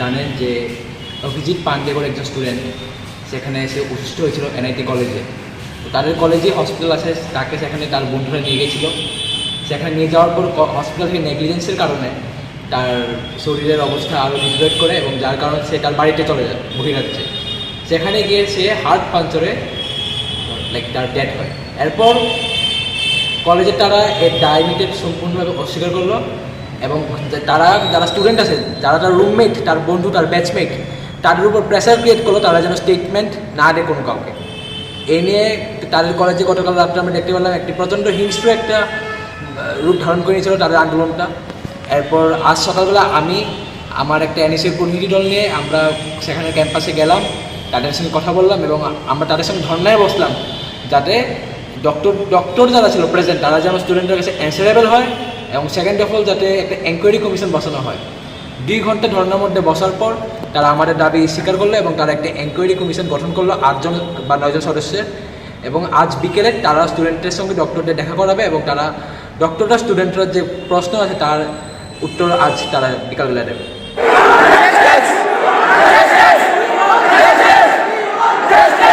জানেন যে অভিজিৎ পান্ডে করে একজন স্টুডেন্ট সেখানে এসে অসুস্থ হয়েছিল এনআইটি কলেজে। তো তাদের কলেজে হসপিটাল আছে, তাকে সেখানে তার বন্ধুরা নিয়ে গেছিলো। সেখানে নিয়ে যাওয়ার পর হসপিটাল থেকে নেগলিজেন্সের কারণে তার শরীরের অবস্থা আরও ডিগ্রেড করে এবং যার কারণে সে তার বাড়িতে চলে যায় বহিরাজ্যে। সেখানে গিয়ে সে হার্ট পাঞ্চারে তার ডেথ হয়। এরপর কলেজে তারা এর ডায়াগনোসিস সম্পূর্ণভাবে অস্বীকার করলো এবং তারা যারা স্টুডেন্ট আছে, যারা তার রুমমেট, তার বন্ধু, তার ব্যাচমেট, তাদের উপর প্রেশার ক্রিয়েট করলো তারা যেন স্টেটমেন্ট না দেয় কোনো কাউকে। এ নিয়ে তাদের কলেজে গতকাল রাত্রে আমরা দেখতে পেলাম একটি প্রচণ্ড হিংস্র একটা রূপ ধারণ করে নিয়েছিল তাদের আন্দোলনটা। এরপর আজ সকালবেলা আমি আমার একটা এনএসএর প্রতিনিধি দল নিয়ে আমরা সেখানে ক্যাম্পাসে গেলাম, তাদের সঙ্গে কথা বললাম এবং আমরা তাদের সঙ্গে ধর্নায় বসলাম যাতে ডক্টর যারা ছিল প্রেজেন্ট তারা যেন স্টুডেন্টের কাছে অ্যান্সারেবল হয় এবং সেকেন্ড অফ অল যাতে একটা এনকোয়ারি কমিশন বসানো হয়। 2 ঘন্টা ধর্নার মধ্যে বসার পর তারা আমাদের দাবি স্বীকার করলো এবং তারা একটা এনকোয়ারি কমিশন গঠন করলো 8 জন বা 9 জন সদস্যের। এবং আজ বিকেলে তারা স্টুডেন্টের সঙ্গে ডক্টরদের দেখা করাবে এবং তারা ডক্টররা স্টুডেন্টরা যে প্রশ্ন আছে তার উত্তর আজ তারা বিকালবেলা দেবে। Justice! Justice! Justice!